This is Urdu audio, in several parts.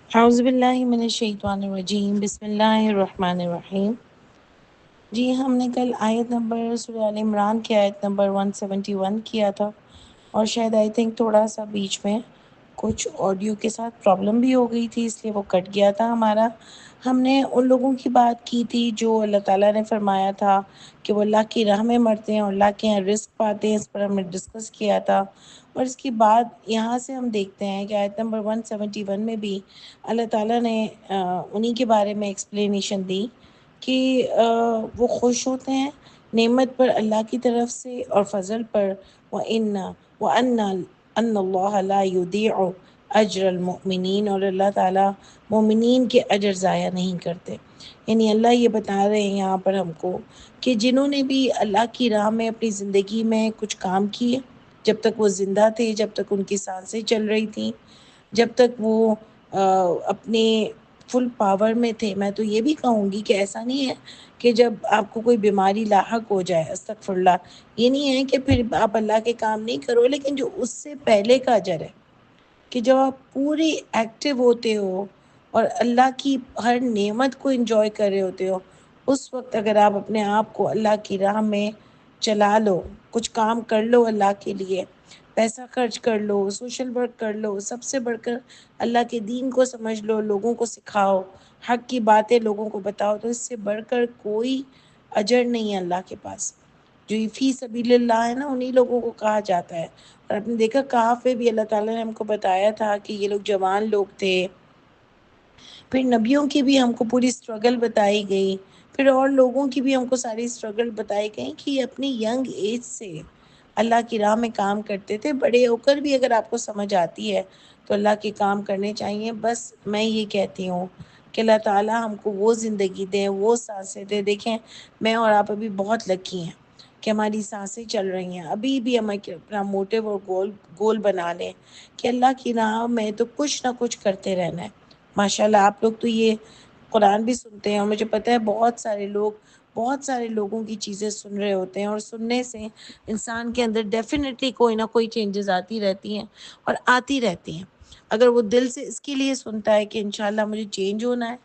اعوذ باللہ من الشیطان الرجیم، بسم اللہ الرحمن الرحیم۔ جی ہم نے کل آیت نمبر سورہ آل عمران کی آیت نمبر 171 کیا تھا، اور شاید آئی تھنک تھوڑا سا بیچ میں کچھ آڈیو کے ساتھ پرابلم بھی ہو گئی تھی، اس لیے وہ کٹ گیا تھا ہمارا۔ ہم نے ان لوگوں کی بات کی تھی جو اللہ تعالیٰ نے فرمایا تھا کہ وہ اللہ کی راہ میں مرتے ہیں اور اللہ کے یہاں رزق پاتے ہیں، اس پر ہم نے ڈسکس کیا تھا۔ اور اس کے بعد یہاں سے ہم دیکھتے ہیں کہ آیت نمبر 171 میں بھی اللہ تعالیٰ نے انہی کے بارے میں ایکسپلینیشن دی کہ وہ خوش ہوتے ہیں نعمت پر اللہ کی طرف سے اور فضل پر، وَأَنَّ اللَّهَ لَا يُضِيعُ اجر المؤمنین، اور اللہ تعالیٰ مومنین کے اجر ضائع نہیں کرتے۔ یعنی اللہ یہ بتا رہے ہیں یہاں پر ہم کو کہ جنہوں نے بھی اللہ کی راہ میں اپنی زندگی میں کچھ کام کیے، جب تک وہ زندہ تھے، جب تک ان کی سانسیں چل رہی تھیں، جب تک وہ اپنے فل پاور میں تھے، میں تو یہ بھی کہوں گی کہ ایسا نہیں ہے کہ جب آپ کو کوئی بیماری لاحق ہو جائے، استغفر اللہ، یہ نہیں ہے کہ پھر آپ اللہ کے کام نہیں کرو، لیکن جو اس سے پہلے کا اجر ہے کہ جب آپ پوری ایکٹیو ہوتے ہو اور اللہ کی ہر نعمت کو انجوائے کر رہے ہوتے ہو، اس وقت اگر آپ اپنے آپ کو اللہ کی راہ میں چلا لو، کچھ کام کر لو اللہ کے لیے، پیسہ خرچ کر لو، سوشل ورک کر لو، سب سے بڑھ کر اللہ کے دین کو سمجھ لو، لوگوں کو سکھاؤ، حق کی باتیں لوگوں کو بتاؤ، تو اس سے بڑھ کر کوئی اجر نہیں ہے اللہ کے پاس۔ جو یہ فی سبیل اللہ ہے نا، انہی لوگوں کو کہا جاتا ہے۔ اور آپ نے دیکھا کہف پہ بھی اللہ تعالیٰ نے ہم کو بتایا تھا کہ یہ لوگ جوان لوگ تھے، پھر نبیوں کی بھی ہم کو پوری اسٹرگل بتائی گئی، پھر اور لوگوں کی بھی ہم کو ساری اسٹرگل بتائی گئی کہ یہ اپنی ینگ ایج سے اللہ کی راہ میں کام کرتے تھے۔ بڑے ہو کر بھی اگر آپ کو سمجھ آتی ہے تو اللہ کے کام کرنے چاہیے۔ بس میں یہ کہتی ہوں کہ اللہ تعالیٰ ہم کو وہ زندگی دیں، وہ سانسیں دیں۔ دیکھیں میں اور آپ ابھی بہت لکی ہیں کہ ہماری سانسیں چل رہی ہیں، ابھی بھی ہم اپنا موٹو اور گول بنا لیں کہ اللہ کی راہ میں تو کچھ نہ کچھ کرتے رہنا ہے۔ ماشاءاللہ آپ لوگ تو یہ قرآن بھی سنتے ہیں، اور مجھے پتہ ہے بہت سارے لوگوں کی چیزیں سن رہے ہوتے ہیں، اور سننے سے انسان کے اندر ڈیفینیٹلی کوئی نہ کوئی چینجز آتی رہتی ہیں اور آتی رہتی ہیں۔ اگر وہ دل سے اس کے لیے سنتا ہے کہ انشاءاللہ مجھے چینج ہونا ہے،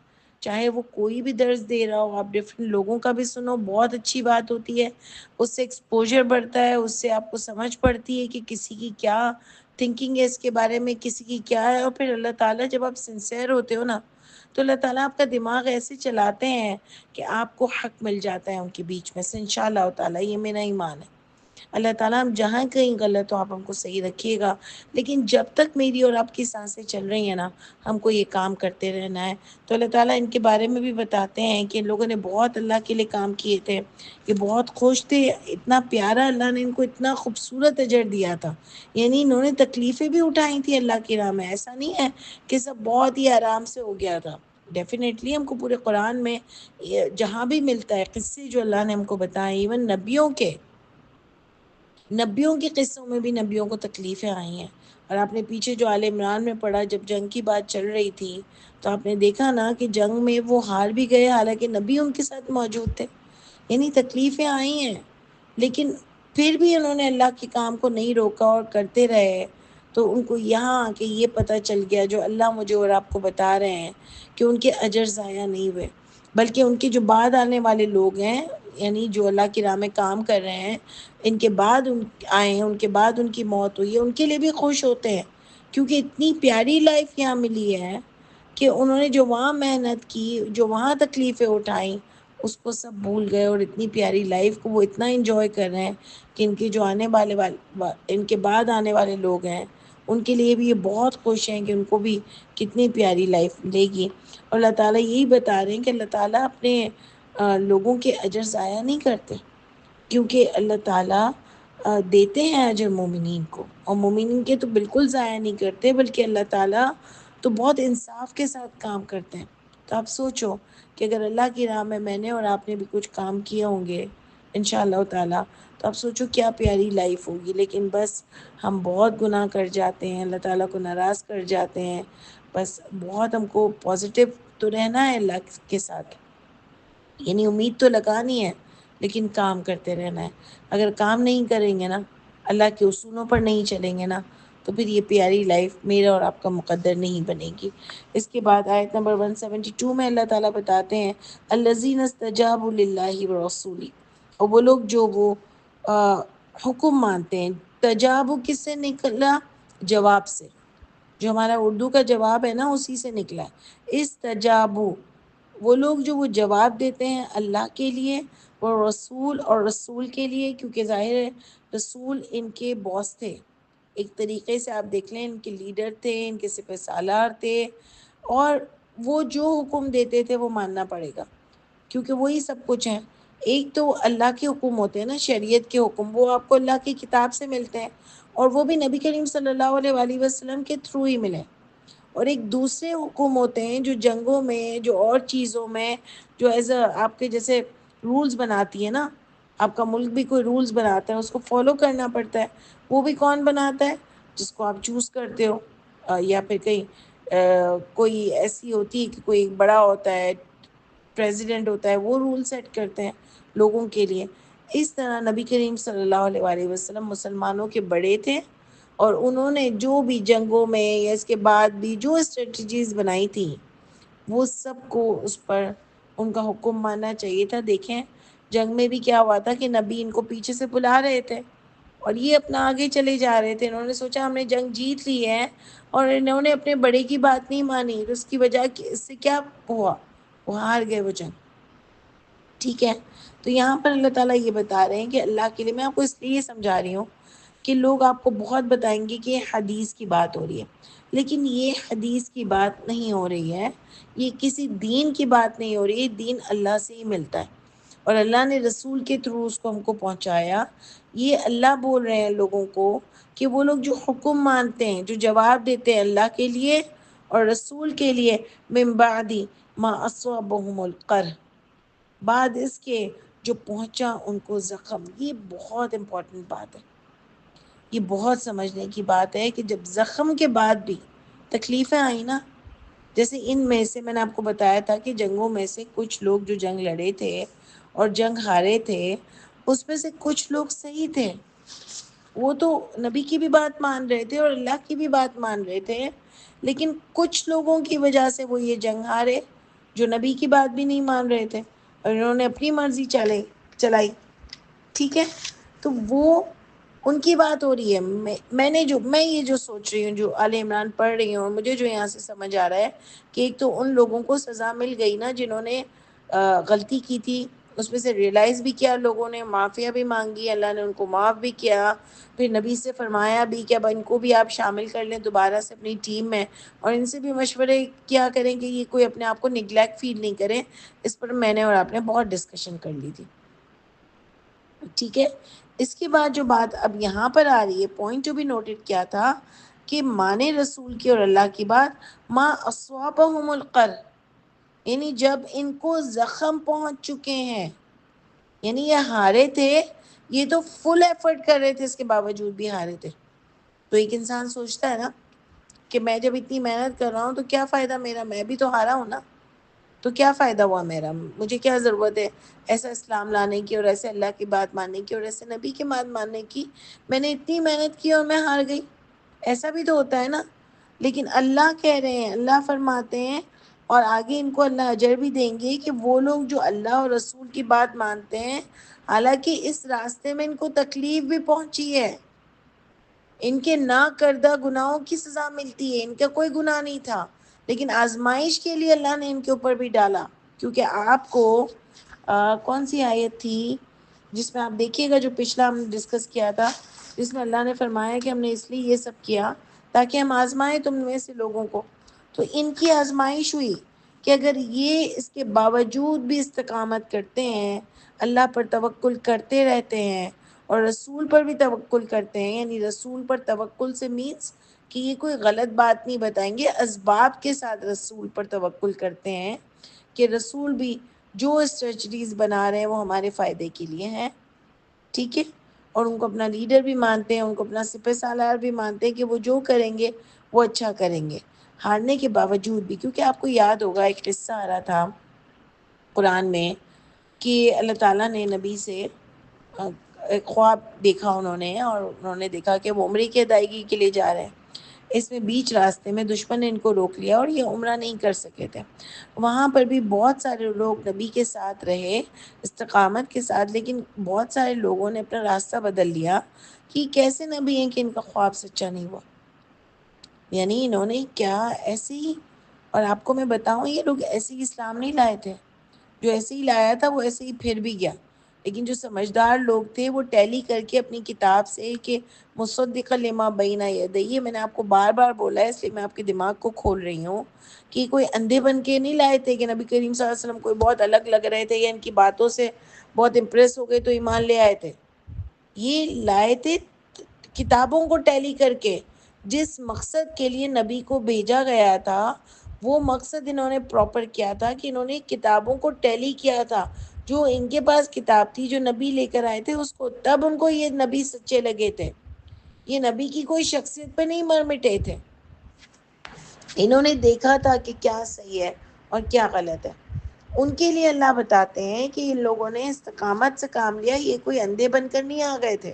چاہے وہ کوئی بھی درس دے رہا ہو، آپ ڈفرینٹ لوگوں کا بھی سنو، بہت اچھی بات ہوتی ہے، اس سے ایکسپوجر بڑھتا ہے، اس سے آپ کو سمجھ پڑتی ہے کہ کسی کی کیا تھنکنگ ہے اس کے بارے میں، کسی کی کیا ہے۔ اور پھر اللہ تعالیٰ جب آپ سنسیئر ہوتے ہو نا، تو اللہ تعالیٰ آپ کا دماغ ایسے چلاتے ہیں کہ آپ کو حق مل جاتا ہے ان کے بیچ میں سے، انشاءاللہ تعالیٰ، یہ میرا ایمان ہے۔ اللہ تعالیٰ ہم جہاں کہیں غلط ہو آپ ہم کو صحیح رکھیے گا، لیکن جب تک میری اور آپ کی سانسیں چل رہی ہیں نا، ہم کو یہ کام کرتے رہنا ہے۔ تو اللہ تعالیٰ ان کے بارے میں بھی بتاتے ہیں کہ ان لوگوں نے بہت اللہ کے لیے کام کیے تھے، یہ بہت خوش تھے، اتنا پیارا اللہ نے ان کو اتنا خوبصورت اجر دیا تھا، یعنی انہوں نے تکلیفیں بھی اٹھائی تھی اللہ کی راہ میں، ایسا نہیں ہے کہ سب بہت ہی آرام سے ہو گیا تھا۔ ڈیفینیٹلی ہم کو پورے قرآن میں جہاں بھی ملتا ہے قصے جو اللہ نے ہم کو بتائے، ایون نبیوں کے قصوں میں بھی نبیوں کو تکلیفیں آئی ہیں۔ اور آپ نے پیچھے جو آل عمران میں پڑھا، جب جنگ کی بات چل رہی تھی تو آپ نے دیکھا نا کہ جنگ میں وہ ہار بھی گئے، حالانکہ نبی ان کے ساتھ موجود تھے، یعنی تکلیفیں آئی ہیں، لیکن پھر بھی انہوں نے اللہ کے کام کو نہیں روکا اور کرتے رہے۔ تو ان کو یہاں آ کے یہ پتہ چل گیا جو اللہ مجھے اور آپ کو بتا رہے ہیں کہ ان کے اجر ضائع نہیں ہوئے، بلکہ ان کے جو بعد آنے والے لوگ ہیں، یعنی جو اللہ کی راہ میں کام کر رہے ہیں، ان کے بعد آئے ہیں، ان کے بعد ان کی موت ہوئی ہے، ان کے لیے بھی خوش ہوتے ہیں، کیونکہ اتنی پیاری لائف یہاں ملی ہے کہ انہوں نے جو وہاں محنت کی، جو وہاں تکلیفیں اٹھائیں، اس کو سب بھول گئے، اور اتنی پیاری لائف کو وہ اتنا انجوائے کر رہے ہیں کہ ان کے جو ان کے بعد آنے والے لوگ ہیں، ان کے لیے بھی یہ بہت خوش ہیں کہ ان کو بھی کتنی پیاری لائف ملے گی۔ اور اللہ تعالیٰ یہی بتا رہے ہیں کہ اللہ تعالیٰ اپنے لوگوں کے اجر ضائع نہیں کرتے، کیونکہ اللہ تعالیٰ دیتے ہیں اجر مومنین کو، اور مومنین کے تو بالکل ضائع نہیں کرتے، بلکہ اللہ تعالیٰ تو بہت انصاف کے ساتھ کام کرتے ہیں۔ تو آپ سوچو کہ اگر اللہ کی راہ میں نے اور آپ نے بھی کچھ کام کیے ہوں گے انشاءاللہ تعالیٰ، تو آپ سوچو کیا پیاری لائف ہوگی۔ لیکن بس ہم بہت گناہ کر جاتے ہیں، اللہ تعالیٰ کو ناراض کر جاتے ہیں۔ بس بہت ہم کو پازیٹیو تو رہنا ہے اللہ کے ساتھ، یعنی امید تو لگانی ہے، لیکن کام کرتے رہنا ہے۔ اگر کام نہیں کریں گے نا، اللہ کے اصولوں پر نہیں چلیں گے نا، تو پھر یہ پیاری لائف میرا اور آپ کا مقدر نہیں بنے گی۔ اس کے بعد آیت نمبر 172 میں اللہ تعالیٰ بتاتے ہیں الذین استجابوا للہ ورسولہ، اور وہ لوگ جو وہ حکم مانتے ہیں۔ تجابو کس سے نکلا؟ جواب سے، جو ہمارا اردو کا جواب ہے نا اسی سے نکلا ہے۔ استجابو، وہ لوگ جو وہ جواب دیتے ہیں اللہ کے لیے، وہ رسول اور رسول کے لیے، کیونکہ ظاہر ہے رسول ان کے باس تھے، ایک طریقے سے آپ دیکھ لیں ان کے لیڈر تھے، ان کے سپہ سالار تھے، اور وہ جو حکم دیتے تھے وہ ماننا پڑے گا، کیونکہ وہی سب کچھ ہیں۔ ایک تو اللہ کے حکم ہوتے ہیں نا، شریعت کے حکم، وہ آپ کو اللہ کی کتاب سے ملتے ہیں، اور وہ بھی نبی کریم صلی اللہ علیہ وآلہ وسلم کے تھرو ہی ملے۔ اور ایک دوسرے حکم ہوتے ہیں جو جنگوں میں، جو اور چیزوں میں، جو ایز اے آپ کے جیسے رولز بناتی ہے نا، آپ کا ملک بھی کوئی رولز بناتا ہے، اس کو فالو کرنا پڑتا ہے۔ وہ بھی کون بناتا ہے؟ جس کو آپ چوز کرتے ہو، یا پھر کہیں کوئی ایسی ہوتی ہے کہ کوئی بڑا ہوتا ہے، پریزیڈنٹ ہوتا ہے، وہ رول سیٹ کرتے ہیں لوگوں کے لیے۔ اس طرح نبی کریم صلی اللہ علیہ وآلہ وسلم مسلمانوں کے بڑے تھے، اور انہوں نے جو بھی جنگوں میں یا اس کے بعد بھی جو اسٹریٹجیز بنائی تھیں وہ سب کو اس پر ان کا حکم ماننا چاہیے تھا۔ دیکھیں جنگ میں بھی کیا ہوا تھا کہ نبی ان کو پیچھے سے بلا رہے تھے اور یہ اپنا آگے چلے جا رہے تھے، انہوں نے سوچا ہم نے جنگ جیت لی ہے، اور انہوں نے اپنے بڑے کی بات نہیں مانی، تو اس کی وجہ اس سے کیا ہوا؟ وہ ہار گئے وہ جنگ۔ ٹھیک ہے، تو یہاں پر اللہ تعالیٰ یہ بتا رہے ہیں کہ اللہ کے لیے، میں آپ کو اس لیے سمجھا رہی ہوں کہ لوگ آپ کو بہت بتائیں گے کہ یہ حدیث کی بات ہو رہی ہے، لیکن یہ حدیث کی بات نہیں ہو رہی ہے، یہ کسی دین کی بات نہیں ہو رہی ہے، دین اللہ سے ہی ملتا ہے، اور اللہ نے رسول کے تھرو اس کو ہم کو پہنچایا۔ یہ اللہ بول رہے ہیں لوگوں کو کہ وہ لوگ جو حکم مانتے ہیں، جو جواب دیتے ہیں اللہ کے لیے اور رسول کے لیے، من بعد ما اصابهم القرح، بعد اس کے جو پہنچا ان کو زخم۔ یہ بہت امپورٹنٹ بات ہے، یہ بہت سمجھنے کی بات ہے کہ جب زخم کے بعد بھی تکلیفیں آئی نا، جیسے ان میں سے میں نے آپ کو بتایا تھا کہ جنگوں میں سے کچھ لوگ جو جنگ لڑے تھے اور جنگ ہارے تھے، اس میں سے کچھ لوگ صحیح تھے، وہ تو نبی کی بھی بات مان رہے تھے اور اللہ کی بھی بات مان رہے تھے، لیکن کچھ لوگوں کی وجہ سے وہ یہ جنگ ہارے جو نبی کی بات بھی نہیں مان رہے تھے، اور انہوں نے اپنی مرضی چلائی۔ ٹھیک ہے، تو وہ ان کی بات ہو رہی ہے۔ میں یہ جو سوچ رہی ہوں، جو آل عمران پڑھ رہی ہوں، اور مجھے جو یہاں سے سمجھ آ رہا ہے کہ ایک تو ان لوگوں کو سزا مل گئی نا جنہوں نے غلطی کی تھی، اس میں سے ریئلائز بھی کیا، لوگوں نے معافیہ بھی مانگی، اللہ نے ان کو معاف بھی کیا، پھر نبی سے فرمایا بھی کہ اب ان کو بھی آپ شامل کر لیں دوبارہ سے اپنی ٹیم میں، اور ان سے بھی مشورے کیا کریں کہ یہ کوئی اپنے آپ کو نگلیکٹ فیل نہیں کریں۔ اس پر میں نے اور آپ نے بہت ڈسکشن کر لی تھی۔ ٹھیک ہے، اس کے بعد جو بات اب یہاں پر آ رہی ہے، پوائنٹ جو بھی نوٹڈ کیا تھا کہ مانے رسول کی اور اللہ کی بات، ما اصابہم القرح، یعنی جب ان کو زخم پہنچ چکے ہیں، یعنی یہ ہارے تھے، یہ تو فل ایفرٹ کر رہے تھے، اس کے باوجود بھی ہارے تھے۔ تو ایک انسان سوچتا ہے نا کہ میں جب اتنی محنت کر رہا ہوں تو کیا فائدہ میرا، میں بھی تو ہارا ہوں نا، تو کیا فائدہ ہوا میرا، مجھے کیا ضرورت ہے ایسا اسلام لانے کی، اور ایسے اللہ کی بات ماننے کی، اور ایسے نبی کی بات ماننے کی، میں نے اتنی محنت کی اور میں ہار گئی، ایسا بھی تو ہوتا ہے نا۔ لیکن اللہ کہہ رہے ہیں، اللہ فرماتے ہیں، اور آگے ان کو اللہ اجر بھی دیں گے کہ وہ لوگ جو اللہ اور رسول کی بات مانتے ہیں، حالانکہ اس راستے میں ان کو تکلیف بھی پہنچی ہے، ان کے نہ کردہ گناہوں کی سزا ملتی ہے، ان کا کوئی گناہ نہیں تھا، لیکن آزمائش کے لیے اللہ نے ان کے اوپر بھی ڈالا۔ کیونکہ آپ کو کون سی آیت تھی جس میں آپ دیکھیے گا، جو پچھلا ہم نے ڈسکس کیا تھا، جس میں اللہ نے فرمایا کہ ہم نے اس لیے یہ سب کیا تاکہ ہم آزمائیں تم میں سے لوگوں کو۔ تو ان کی آزمائش ہوئی کہ اگر یہ اس کے باوجود بھی استقامت کرتے ہیں، اللہ پر توکل کرتے رہتے ہیں اور رسول پر بھی توکل کرتے ہیں، یعنی رسول پر توکل سے مینس کہ یہ کوئی غلط بات نہیں بتائیں گے، اسباب کے ساتھ رسول پر توکل کرتے ہیں کہ رسول بھی جو اسٹریٹجیز بنا رہے ہیں وہ ہمارے فائدے کے لیے ہیں۔ ٹھیک ہے، اور ان کو اپنا لیڈر بھی مانتے ہیں، ان کو اپنا سپہ سالار بھی مانتے ہیں کہ وہ جو کریں گے وہ اچھا کریں گے، ہارنے کے باوجود بھی۔ کیونکہ آپ کو یاد ہوگا ایک قصہ آ رہا تھا قرآن میں کہ اللہ تعالیٰ نے نبی سے ایک خواب دیکھا انہوں نے، اور انہوں نے دیکھا کہ وہ عمرے کی ادائیگی کے لیے جا رہے ہیں۔ اس میں بیچ راستے میں دشمن نے ان کو روک لیا اور یہ عمرہ نہیں کر سکے تھے۔ وہاں پر بھی بہت سارے لوگ نبی کے ساتھ رہے استقامت کے ساتھ، لیکن بہت سارے لوگوں نے اپنا راستہ بدل لیا کہ کیسے نبی ہیں کہ ان کا خواب سچا نہیں ہوا۔ یعنی انہوں نے کیا ایسے ہی، اور آپ کو میں بتاؤں یہ لوگ ایسے ہی اسلام نہیں لائے تھے، جو ایسے ہی لایا تھا وہ ایسے ہی پھر بھی گیا۔ لیکن جو سمجھدار لوگ تھے وہ ٹیلی کر کے اپنی کتاب سے کہ مصدق لما بین یدیہ، میں نے آپ کو بار بار بولا ہے اس لیے میں آپ کے دماغ کو کھول رہی ہوں کہ کوئی اندھے بن کے نہیں لائے تھے کہ نبی کریم صلی اللہ علیہ وسلم کوئی بہت الگ لگ رہے تھے یا ان کی باتوں سے بہت امپریس ہو گئے تو ایمان لے آئے تھے۔ یہ لائے تھے کتابوں کو ٹیلی کر کے، جس مقصد کے لیے نبی کو بھیجا گیا تھا وہ مقصد انہوں نے پراپر کیا تھا کہ انہوں نے کتابوں کو ٹیلی کیا تھا۔ جو ان کے پاس کتاب تھی جو نبی لے کر آئے تھے اس کو، تب ان کو یہ نبی سچے لگے تھے۔ یہ نبی کی کوئی شخصیت پہ نہیں مر مٹے تھے، انہوں نے دیکھا تھا کہ کیا صحیح ہے اور کیا غلط ہے۔ ان کے لیے اللہ بتاتے ہیں کہ ان لوگوں نے استقامت سے کام لیا، یہ کوئی اندھے بن کر نہیں آ گئے تھے،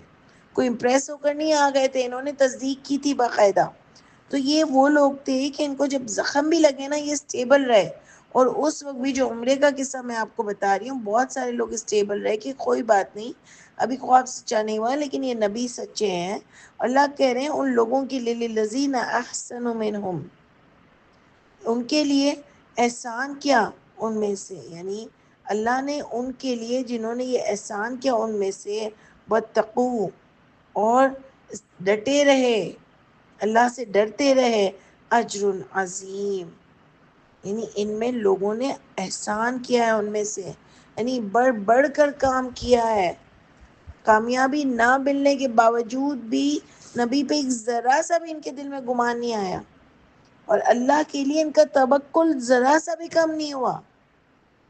کوئی امپریس ہو کر نہیں آ گئے تھے، انہوں نے تصدیق کی تھی باقاعدہ۔ تو یہ وہ لوگ تھے کہ ان کو جب زخم بھی لگے نا یہ اسٹیبل رہے، اور اس وقت بھی جو عمرے کا قصہ میں آپ کو بتا رہی ہوں بہت سارے لوگ اسٹیبل رہے کہ کوئی بات نہیں، ابھی خواب سچا نہیں ہوا لیکن یہ نبی سچے ہیں۔ اللہ کہہ رہے ہیں ان لوگوں کے لیے للذین احسنوا منہم، ان کے لیے احسان کیا ان میں سے، یعنی اللہ نے ان کے لیے جنہوں نے یہ احسان کیا ان میں سے، واتقوا، اور ڈٹے رہے، اللہ سے ڈرتے رہے، اجر عظیم، یعنی ان میں لوگوں نے احسان کیا ہے ان میں سے، یعنی بڑھ بڑھ کر کام کیا ہے۔ کامیابی نہ ملنے کے باوجود بھی نبی پہ ایک ذرا سا بھی ان کے دل میں گمان نہیں آیا، اور اللہ کے لیے ان کا توکل ذرا سا بھی کم نہیں ہوا۔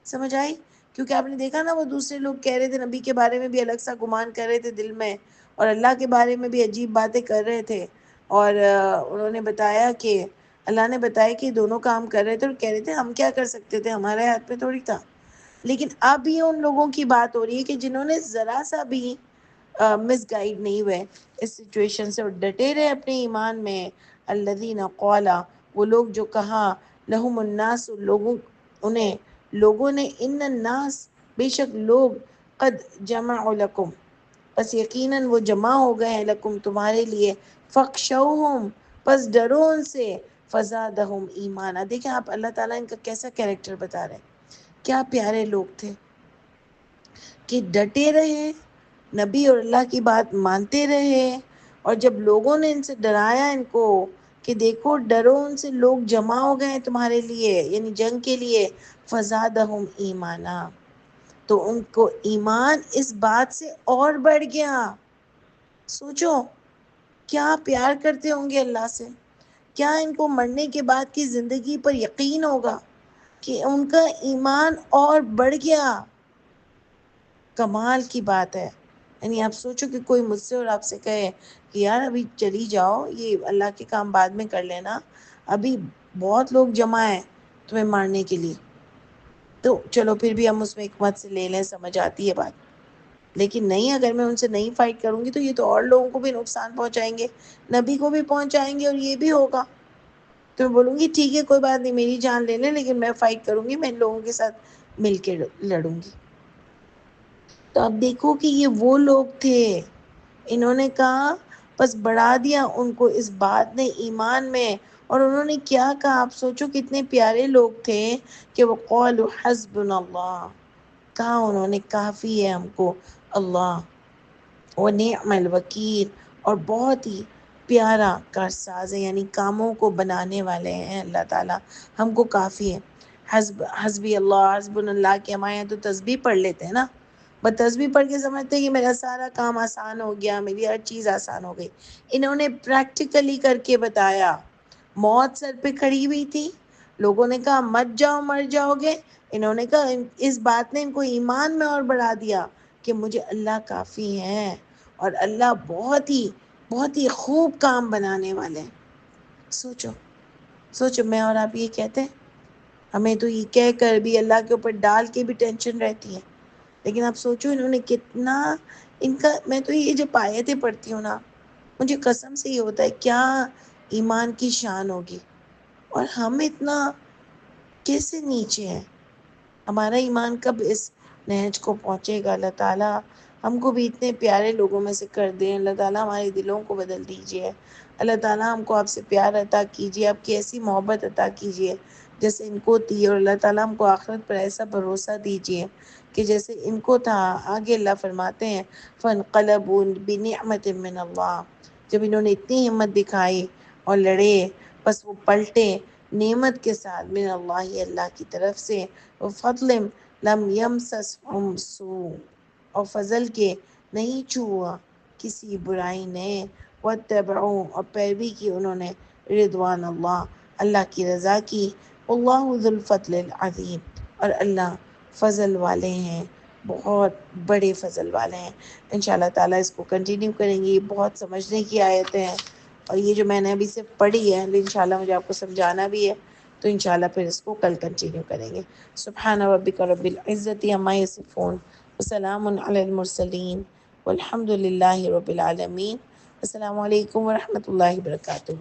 سمجھ آئی؟ کیونکہ آپ نے دیکھا نا وہ دوسرے لوگ کہہ رہے تھے نبی کے بارے میں بھی الگ سا گمان کر رہے تھے دل میں، اور اللہ کے بارے میں بھی عجیب باتیں کر رہے تھے، اور انہوں نے بتایا کہ اللہ نے بتایا کہ دونوں کام کر رہے تھے اور کہہ رہے تھے ہم کیا کر سکتے تھے، ہمارے ہاتھ میں تھوڑی تھا۔ لیکن اب یہ ان لوگوں کی بات ہو رہی ہے کہ جنہوں نے ذرا سا بھی مس گائیڈ نہیں ہوئے اس سچویشن سے اور ڈٹے رہے اپنے ایمان میں۔ الذین قالا، وہ لوگ جو کہا، لہم الناس، لوگوں نے ان الناس، بے شک لوگ، قد جمعوا لکم، بس یقیناً وہ جمع ہو گئے ہیں، لکم تمہارے لیے، فخشوہم، پس ڈرو ان سے، فزادہم ایمانا۔ دیکھیں آپ اللہ تعالیٰ ان کا کیسا کیریکٹر بتا رہے ہیں، کیا پیارے لوگ تھے کہ ڈٹے رہے، نبی اور اللہ کی بات مانتے رہے، اور جب لوگوں نے ان سے ڈرایا ان کو کہ دیکھو ڈرو ان سے، لوگ جمع ہو گئے ہیں تمہارے لیے یعنی جنگ کے لیے، فزادہم ایمانا، تو ان کو ایمان اس بات سے اور بڑھ گیا۔ سوچو کیا پیار کرتے ہوں گے اللہ سے، کیا ان کو مرنے کے بعد کی زندگی پر یقین ہوگا کہ ان کا ایمان اور بڑھ گیا۔ کمال کی بات ہے۔ یعنی آپ سوچو کہ کوئی مجھ سے اور آپ سے کہے کہ یار ابھی چلی جاؤ، یہ اللہ کے کام بعد میں کر لینا، ابھی بہت لوگ جمع ہیں تمہیں مارنے کے لیے، تو چلو پھر بھی ہم اس میں حکمت سے لے لیں، سمجھ آتی ہے بات۔ لیکن نہیں، اگر میں ان سے نہیں فائٹ کروں گی تو یہ تو اور لوگوں کو بھی نقصان پہنچائیں گے، نبی کو بھی پہنچائیں گے، اور یہ بھی ہوگا۔ تو میں بولوں گی ٹھیک ہے کوئی بات نہیں، میری جان لے لیں لیکن میں فائٹ کروں گی، میں ان لوگوں کے ساتھ مل کے لڑوں گی۔ تو اب دیکھو کہ یہ وہ لوگ تھے، انہوں نے کہا، بس بڑھا دیا ان کو اس بات نے ایمان میں، اور انہوں نے کیا کہا، آپ سوچو کتنے پیارے لوگ تھے کہ وہ قالوا حسبنا اللہ، کہا انہوں نے کافی ہے ہم کو اللہ، ونعم الوکیل، اور بہت ہی پیارا کارساز ہے، یعنی کاموں کو بنانے والے ہیں اللہ تعالیٰ، ہم کو کافی ہے۔ حسبی اللہ، حسب اللہ کے ہمارے یہاں تو تسبیح پڑھ لیتے ہیں نا، بس تسبیح پڑھ کے سمجھتے ہیں کہ میرا سارا کام آسان ہو گیا، میری ہر چیز آسان ہو گئی۔ انہوں نے پریکٹیکلی کر کے بتایا، موت سر پہ کھڑی ہوئی تھی، لوگوں نے کہا مت جاؤ مر جاؤ گے، انہوں نے کہا اس بات نے ان کو ایمان میں اور بڑھا دیا کہ مجھے اللہ کافی ہیں، اور اللہ بہت ہی خوب کام بنانے والے ہیں۔ سوچو سوچو، میں اور آپ یہ کہتے ہیں، ہمیں تو یہ کہہ کر بھی اللہ کے اوپر ڈال کے بھی ٹینشن رہتی ہے، لیکن آپ سوچو انہوں نے کتنا ان کا میں تو یہ جب آیتیں پڑھتی ہوں نا، مجھے قسم سے یہ ہوتا ہے کیا ایمان کی شان ہوگی، اور ہم اتنا کیسے نیچے ہیں، ہمارا ایمان کب اس نہج کو پہنچے گا؟ اللہ تعالیٰ ہم کو بھی اتنے پیارے لوگوں میں سے کر دیں، اللہ تعالیٰ ہمارے دلوں کو بدل دیجیے، اللہ تعالیٰ ہم کو آپ سے پیار عطا کیجیے، آپ کی ایسی محبت عطا کیجیے جیسے ان کو تھی، اور اللہ تعالیٰ ہم کو آخرت پر ایسا بھروسہ دیجیے کہ جیسے ان کو تھا۔ آگے اللہ فرماتے ہیں فَانْقَلَبُوا بِنِعْمَةٍ مِّنَ اللَّهِ، جب انہوں نے اتنی ہمت دکھائی اور لڑے، بس وہ پلٹے نعمت کے ساتھ، من اللہ، اللہ کی طرف سے، وَفَضْلٍ لَمْ يَمْسَسْهُمْ سُوءٌ، اور فضل کے نہیں چھوا کسی برائی نے، وَاتَّبَعُوا، اور پیروی کی انہوں نے، رضوان اللہ، اللہ کی رضا کی، اللہ ذو الفضل العظیم، اور اللہ فضل والے ہیں، بہت بڑے فضل والے ہیں۔ انشاءاللہ تعالیٰ اس کو کنٹینیو کریں گے، یہ بہت سمجھنے کی آیتیں ہیں، اور یہ جو میں نے ابھی سے پڑھی ہے انشاءاللہ مجھے آپ کو سمجھانا بھی ہے، تو انشاءاللہ پھر اس کو کل کنٹینیو کریں گے۔ سبحان ربک رب العزت عما یصفون، وسلام علی المرسلین، والحمد للہ رب العالمین۔ السلام علیکم ورحمۃ اللہ وبرکاتہ۔